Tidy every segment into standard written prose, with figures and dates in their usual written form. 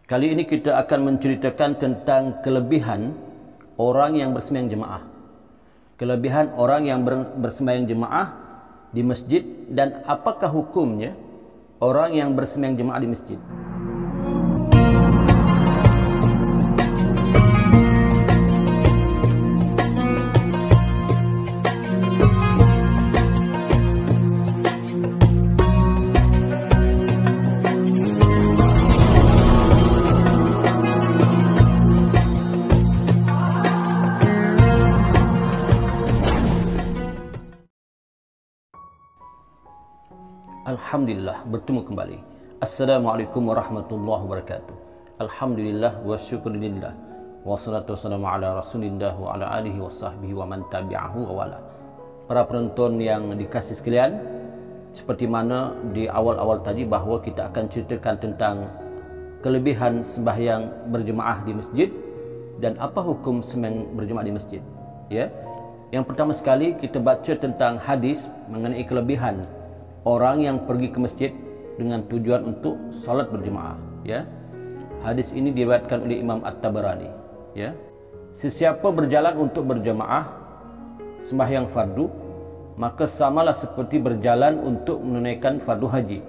Kali ini kita akan menceritakan tentang kelebihan orang yang bersembahyang jemaah. Kelebihan orang yang bersembahyang jemaah di masjid dan apakah hukumnya orang yang bersembahyang jemaah di masjid. Alhamdulillah, bertemu kembali. Assalamualaikum warahmatullahi wabarakatuh. Alhamdulillah wa syukurillah. Wassalatu wassalamu ala rasulillah wa ala alihi wa sahbihi wa man tabi'ahu wa wala. Para penonton yang dikasih sekalian, seperti mana di awal-awal tadi bahawa kita akan ceritakan tentang kelebihan sembahyang berjemaah di masjid dan apa hukum sembahyang berjemaah di masjid. Ya. Yang pertama sekali kita baca tentang hadis mengenai kelebihan orang yang pergi ke masjid dengan tujuan untuk salat berjemaah, ya. Hadis ini diriwayatkan oleh Imam At-Tabarani, ya. Sesiapa berjalan untuk berjemaah sembahyang fardu, maka samalah seperti berjalan untuk menunaikan fardu haji.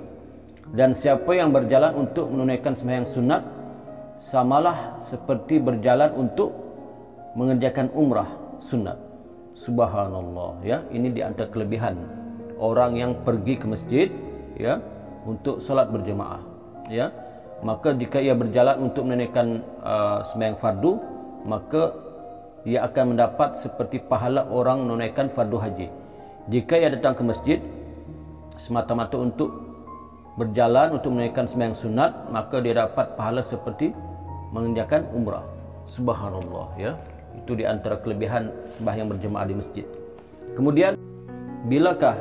Dan siapa yang berjalan untuk menunaikan sembahyang sunat, samalah seperti berjalan untuk mengerjakan umrah sunat. Subhanallah, ya. Ini di antara kelebihan orang yang pergi ke masjid, ya, untuk solat berjemaah, ya. Maka jika ia berjalan untuk menunaikan sembahyang fardu, maka ia akan mendapat seperti pahala orang menunaikan fardu haji. Jika ia datang ke masjid semata-mata untuk berjalan untuk menunaikan sembahyang sunat, maka dia dapat pahala seperti mengerjakan umrah. Subhanallah, ya. Itu di antara kelebihan sembahyang berjemaah di masjid. Kemudian, bilakah,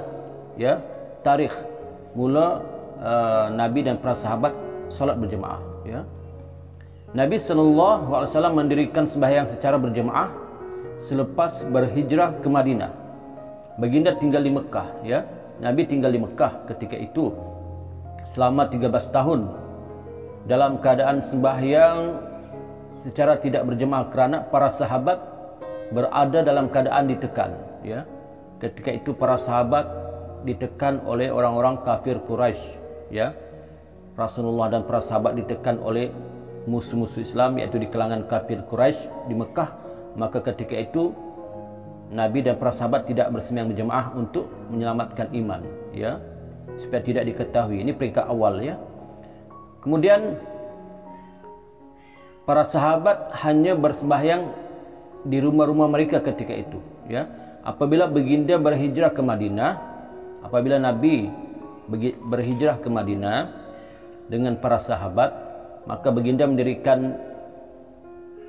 ya, tarikh mula Nabi dan para sahabat solat berjemaah, ya. Nabi SAW mendirikan sembahyang secara berjemaah selepas berhijrah ke Madinah. Baginda tinggal di Mekah, ya. Nabi tinggal di Mekah ketika itu selama 13 tahun dalam keadaan sembahyang secara tidak berjemaah kerana para sahabat berada dalam keadaan ditekan, ya. Ketika itu para sahabat ditekan oleh orang-orang kafir Quraisy, ya. Rasulullah dan para sahabat ditekan oleh musuh-musuh Islam, iaitu di kalangan kafir Quraisy di Mekah. Maka ketika itu Nabi dan para sahabat tidak bersembahyang berjemaah untuk menyelamatkan iman, ya, supaya tidak diketahui. Ini peringkat awal, ya. Kemudian para sahabat hanya bersembahyang di rumah-rumah mereka ketika itu, ya. Apabila baginda berhijrah ke Madinah, apabila Nabi berhijrah ke Madinah dengan para sahabat, maka baginda mendirikan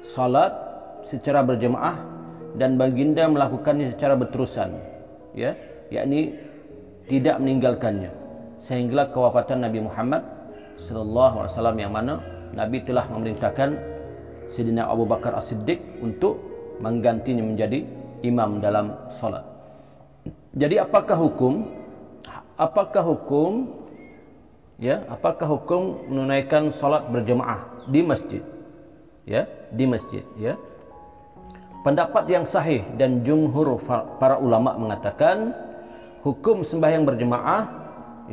salat secara berjemaah dan baginda melakukannya secara berterusan, ya, yakni tidak meninggalkannya sehingga kewafatan Nabi Muhammad sallallahu alaihi wasallam, yang mana Nabi telah memerintahkan Sayyidina Abu Bakar As-Siddiq untuk menggantinya menjadi imam dalam salat. Jadi apakah hukum menunaikan salat berjemaah di masjid, ya, di masjid, ya. Pendapat yang sahih dan jumhur para ulama mengatakan hukum sembahyang berjemaah,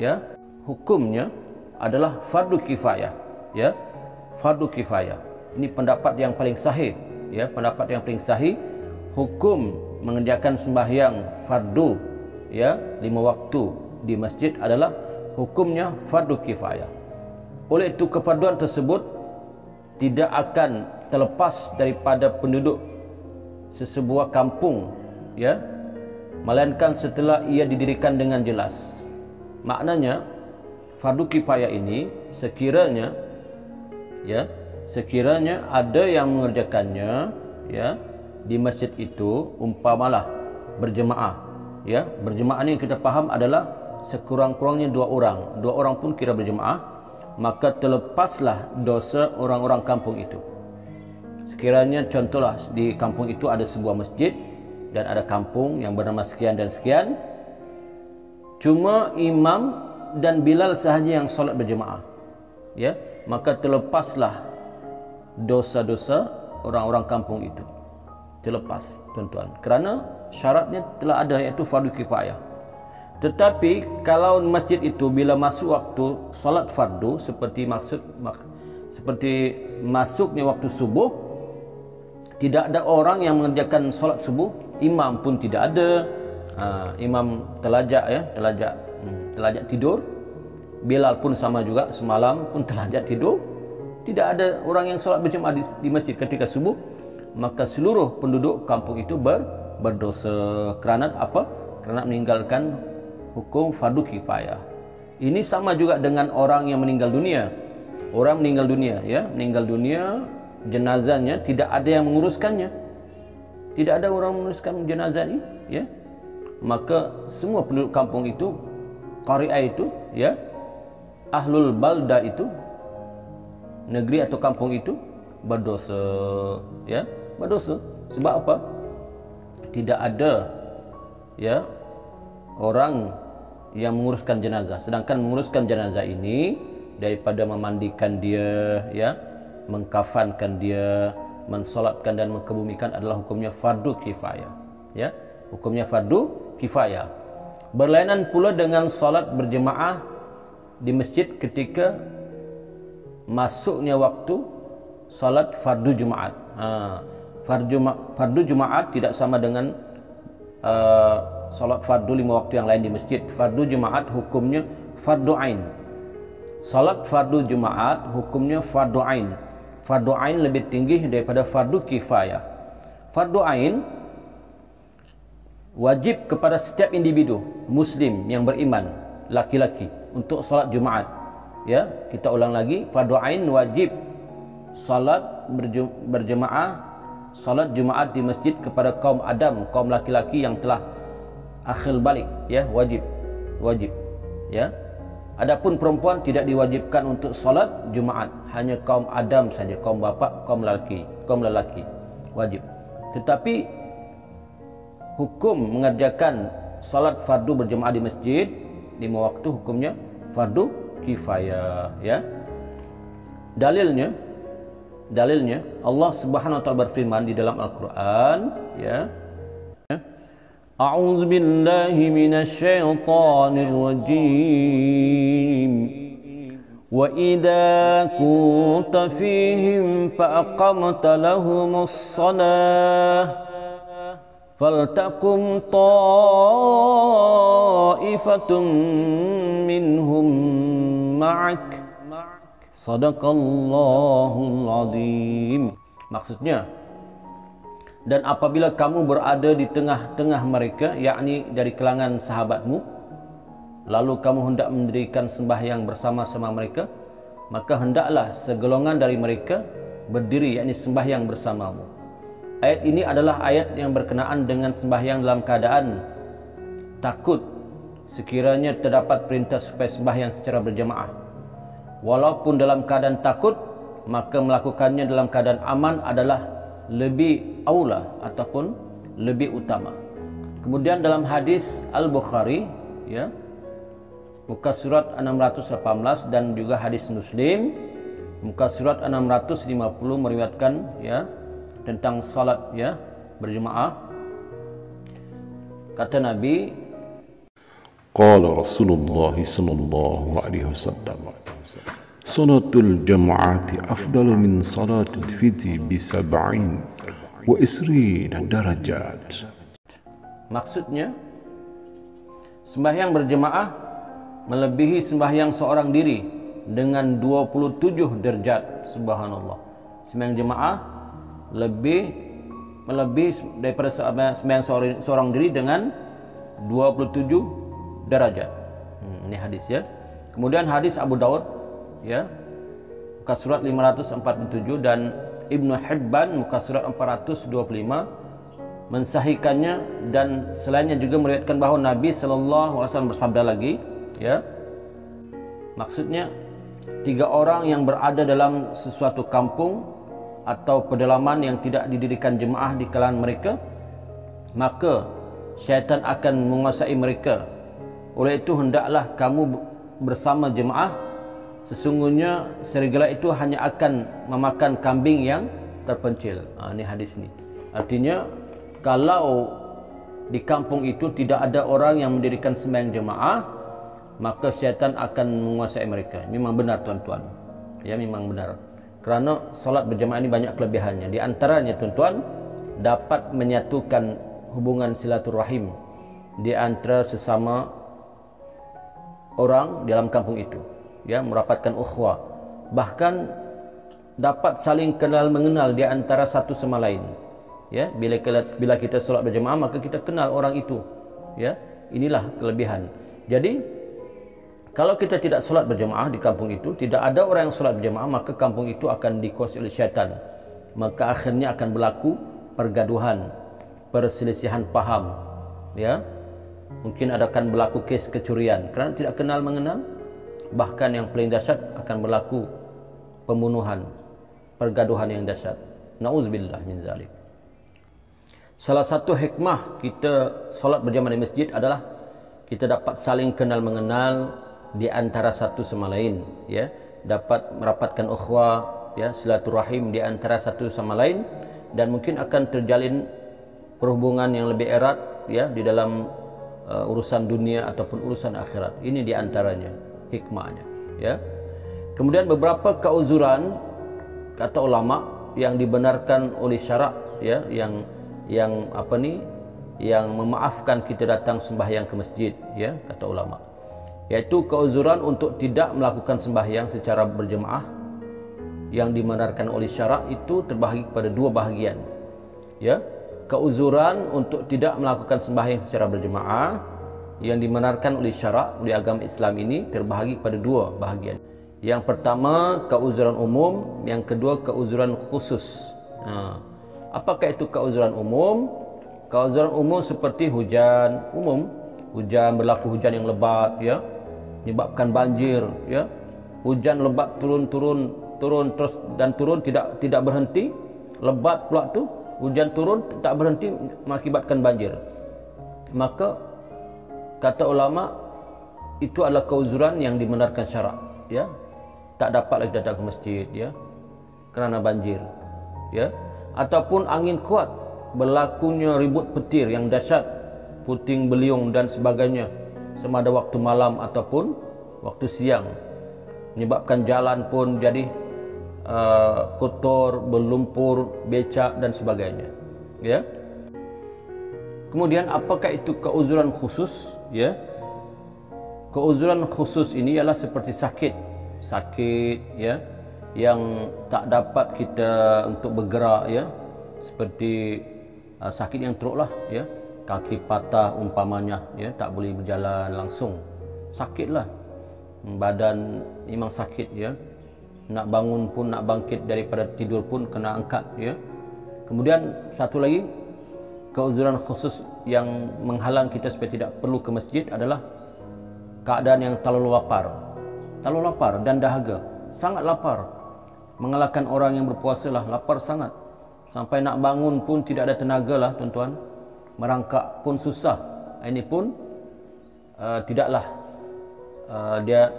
ya, hukumnya adalah fardu kifayah, ya, fardu kifayah. Ini pendapat yang paling sahih, ya, pendapat yang paling sahih. Hukum mengerjakan sembahyang fardu, ya, 5 waktu di masjid adalah hukumnya fardu kifayah. Oleh itu kefarduan tersebut tidak akan terlepas daripada penduduk sesebuah kampung, ya, melainkan setelah ia didirikan dengan jelas. Maknanya fardu kifayah ini sekiranya, ya, sekiranya ada yang mengerjakannya, ya, di masjid itu, umpamalah berjemaah, ya. Berjemaah ini kita faham adalah sekurang-kurangnya 2 orang. 2 orang pun kira berjemaah, maka terlepaslah dosa orang-orang kampung itu. Sekiranya contohlah di kampung itu ada sebuah masjid dan ada kampung yang bernama sekian dan sekian, cuma imam dan Bilal sahaja yang solat berjemaah, ya, maka terlepaslah dosa-dosa orang-orang kampung itu terlepas, tuan-tuan, kerana syaratnya telah ada, iaitu fardu kifayah. Tetapi kalau masjid itu bila masuk waktu solat fardu, seperti masuknya waktu subuh, tidak ada orang yang mengerjakan solat subuh, imam pun tidak ada, imam telajak telajak tidur, Bilal pun sama juga, semalam pun telajak tidur, tidak ada orang yang solat berjemaah di masjid ketika subuh, maka seluruh penduduk kampung itu berdosa. Kerana apa? Kerana meninggalkan hukum fardu kifayah. Ini sama juga dengan orang yang meninggal dunia. Orang meninggal dunia, meninggal dunia, jenazahnya tidak ada yang menguruskannya. Tidak ada orang menguruskan jenazah ini, Maka semua penduduk kampung itu, qari'ah itu, ahlul balda itu, negeri atau kampung itu berdosa, berdosa. Sebab apa? Tidak ada orang yang menguruskan jenazah. Sedangkan menguruskan jenazah ini, daripada memandikan dia, mengkafankan dia, mensolatkan dan mengkebumikan, adalah hukumnya fardu kifayah, hukumnya fardu kifayah. Berlainan pula dengan solat berjemaah di masjid ketika masuknya waktu solat fardu Jumaat. Fardu Jumaat tidak sama dengan solat fardu 5 waktu yang lain di masjid. Fardu Jumaat hukumnya fardu ain. Solat fardu Jumaat hukumnya fardu ain. Fardu ain lebih tinggi daripada fardu kifayah. Fardu ain wajib kepada setiap individu muslim yang beriman, laki-laki, untuk solat Jumaat. Kita ulang lagi, fardu ain wajib solat berjemaah, solat Jumaat di masjid kepada kaum Adam, kaum laki-laki yang telah akhil balik, wajib. Adapun perempuan tidak diwajibkan untuk solat Jumaat, hanya kaum Adam saja, kaum bapa, kaum lelaki wajib. Tetapi hukum mengerjakan solat fardu berjemaah di masjid 5 waktu hukumnya fardu kifayah, Dalilnya Allah Subhanahu wa taala berfirman di dalam Al-Qur'an, A'udzu billahi minasy syaithanir rajim. Wa idza kunta fihim fa aqamta lahumus shalah faltakum ta'ifatun minhum ma'ak. Sadaqallahul azim. Maksudnya, dan apabila kamu berada di tengah-tengah mereka, yakni dari kalangan sahabatmu, lalu kamu hendak mendirikan sembahyang bersama-sama mereka, maka hendaklah segolongan dari mereka berdiri, yakni sembahyang bersamamu. Ayat ini adalah ayat yang berkenaan dengan sembahyang dalam keadaan takut sekiranya terdapat perintah supaya sembahyang secara berjamaah. Walaupun dalam keadaan takut, maka melakukannya dalam keadaan aman adalah lebih aula ataupun lebih utama. Kemudian dalam hadis Al-Bukhari, muka surat 618, dan juga hadis Muslim muka surat 650 meriwayatkan tentang salat berjemaah. Kata Nabi, qala Rasulullah sallallahu alaihi wasallam, salatul jam'ati afdalu min salatil fidhi bi 27 darajat. Maksudnya, sembahyang berjemaah melebihi sembahyang seorang diri dengan 27 derajat. Subhanallah. Sembahyang jemaah melebihi daripada sembahyang seorang diri dengan 27 derajat. Ini hadis, Kemudian hadis Abu Daud, muka surat 547, dan Ibnu Hibban muka surat 425 mensahihkannya, dan selainnya juga meriwayatkan bahawa Nabi sallallahu alaihi wasallam bersabda lagi, maksudnya 3 orang yang berada dalam sesuatu kampung atau pedalaman yang tidak didirikan jemaah di kalangan mereka, maka syaitan akan menguasai mereka. Oleh itu hendaklah kamu bersama jemaah sesungguhnya serigala itu hanya akan memakan kambing yang terpencil. Ini hadis ni. Artinya kalau di kampung itu tidak ada orang yang mendirikan sembahyang jemaah, maka syaitan akan menguasai mereka. Memang benar tuan-tuan. Ya, memang benar. Kerana solat berjemaah ini banyak kelebihannya. Di antaranya tuan-tuan, dapat menyatukan hubungan silaturahim di antara sesama orang dalam kampung itu, ya, merapatkan ukhuwah, bahkan dapat saling kenal mengenal di antara satu sama lain, ya. Bila kita solat berjemaah, maka kita kenal orang itu, ya. Inilah kelebihan. Jadi kalau kita tidak solat berjemaah di kampung itu, tidak ada orang yang solat berjemaah, maka kampung itu akan dikuasai oleh syaitan. Maka akhirnya akan berlaku pergaduhan, perselisihan paham, ya. Mungkin akan berlaku kes kecurian kerana tidak kenal mengenal. Bahkan yang paling dahsyat akan berlaku pembunuhan, pergaduhan yang dahsyat. Nauzubillah min zalik. Salah satu hikmah kita solat berjamaah di masjid adalah kita dapat saling kenal mengenal di antara satu sama lain, ya. Dapat merapatkan ukhuwah, ya, silaturahim di antara satu sama lain, dan mungkin akan terjalin perhubungan yang lebih erat, ya, di dalam urusan dunia ataupun urusan akhirat. Ini di antaranya hikmahnya, ya. Kemudian beberapa kauzuran kata ulama yang dibenarkan oleh syarak, ya, yang memaafkan kita datang sembahyang ke masjid, ya, kata ulama, yaitu kauzuran untuk tidak melakukan sembahyang secara berjemaah yang dibenarkan oleh syarak itu terbahagi kepada dua bahagian, ya. Kauzuran untuk tidak melakukan sembahyang secara berjemaah yang dibenarkan oleh syarak, oleh agama Islam ini terbahagi pada dua bahagian. Yang pertama kauzuran umum, yang kedua kauzuran khusus. Apakah itu kauzuran umum? Kauzuran umum seperti hujan umum, hujan, berlaku hujan yang lebat, ya, menyebabkan banjir, ya. Hujan lebat turun terus dan turun tidak berhenti, lebat pula tu, hujan turun tak berhenti mengakibatkan banjir. Maka kata ulama itu adalah kauzuran yang dibenarkan syarak, ya. Tak dapat lagi datang ke masjid, ya, kerana banjir, ya. Ataupun angin kuat, berlakunya ribut petir yang dahsyat, puting beliung dan sebagainya, sama ada waktu malam ataupun waktu siang, menyebabkan jalan pun jadi kotor, berlumpur, becak dan sebagainya, ya. Kemudian apakah itu kauzuran khusus, ya? Kauzuran khusus ini ialah seperti sakit, ya, yang tak dapat kita untuk bergerak, ya, seperti sakit yang teruk lah, ya, kaki patah umpamanya, ya, tak boleh berjalan langsung, sakitlah, badan memang sakit, ya, nak bangun pun, nak bangkit daripada tidur pun kena angkat, ya. Kemudian satu lagi kauzuran khusus yang menghalang kita supaya tidak perlu ke masjid adalah keadaan yang terlalu lapar dan dahaga, sangat lapar, mengalahkan orang yang berpuasa lah, lapar sangat sampai nak bangun pun tidak ada tenaga lah tuan-tuan, merangkak pun susah. Ini pun tidaklah dia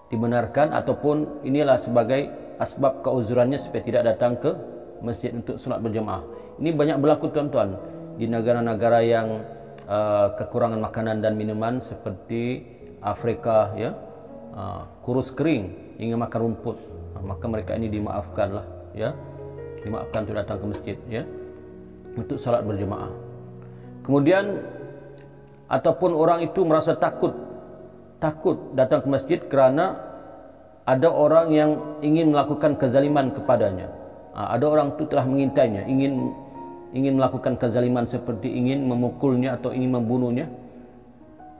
dibenarkan, ataupun inilah sebagai asbab kauzurannya supaya tidak datang ke masjid untuk solat berjemaah. Ini banyak berlaku tuan-tuan di negara-negara yang kekurangan makanan dan minuman seperti Afrika, ya, kurus kering hingga makan rumput. Maka mereka ini dimaafkanlah, ya, dimaafkan untuk datang ke masjid, ya, untuk solat berjemaah. Kemudian ataupun orang itu merasa takut datang ke masjid kerana ada orang yang ingin melakukan kezaliman kepadanya. Ada orang itu telah mengintainya, ingin melakukan kezaliman seperti ingin memukulnya atau ingin membunuhnya.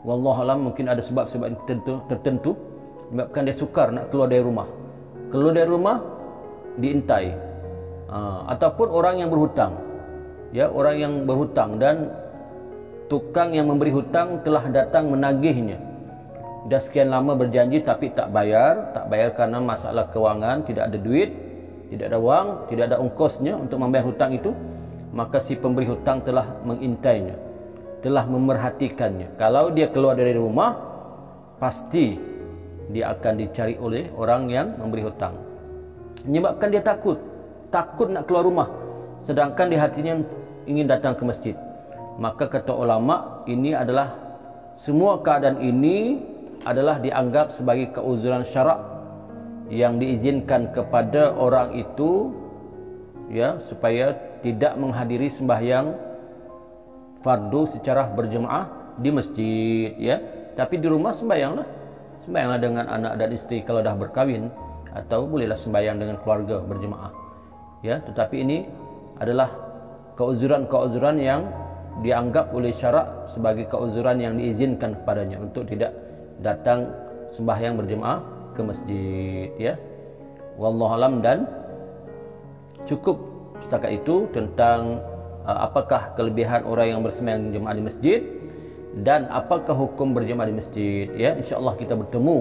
Wallahu alam, mungkin ada sebab-sebab tertentu menyebabkan dia sukar nak keluar dari rumah. Keluar dari rumah diintai. Ataupun orang yang berhutang, ya, orang yang berhutang dan tukang yang memberi hutang telah datang menagihnya. Dah sekian lama berjanji tapi tak bayar karena masalah kewangan, tidak ada duit, tidak ada wang, tidak ada ongkosnya untuk membayar hutang itu. Maka si pemberi hutang telah mengintainya, telah memerhatikannya. Kalau dia keluar dari rumah, pasti dia akan dicari oleh orang yang memberi hutang. Menyebabkan dia takut nak keluar rumah, sedangkan di hatinya ingin datang ke masjid. Maka kata ulama, ini adalah semua keadaan ini adalah dianggap sebagai keuzuran syarak yang diizinkan kepada orang itu, ya, supaya tidak menghadiri sembahyang fardu secara berjemaah di masjid, ya. Tapi di rumah sembahyanglah dengan anak dan isteri kalau dah berkahwin, atau bolehlah sembahyang dengan keluarga berjemaah, ya. Tetapi ini adalah keuzuran-keuzuran yang dianggap oleh syarak sebagai keuzuran yang diizinkan kepadanya untuk tidak datang sembahyang berjemaah ke masjid, ya. Wallahu alam. Dan cukup setakat itu tentang apakah kelebihan orang yang bersembahyang berjemaah di masjid dan apakah hukum berjemaah di masjid, ya. InsyaAllah kita bertemu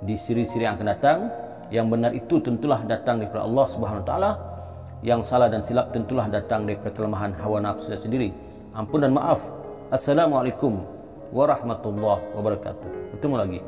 di siri-siri yang akan datang. Yang benar itu tentulah datang daripada Allah Subhanahu Wa Taala, yang salah dan silap tentulah datang daripada kelemahan hawa nafsu sendiri. Ampun dan maaf. Assalamualaikum warahmatullahi wabarakatuh. Bertemu lagi.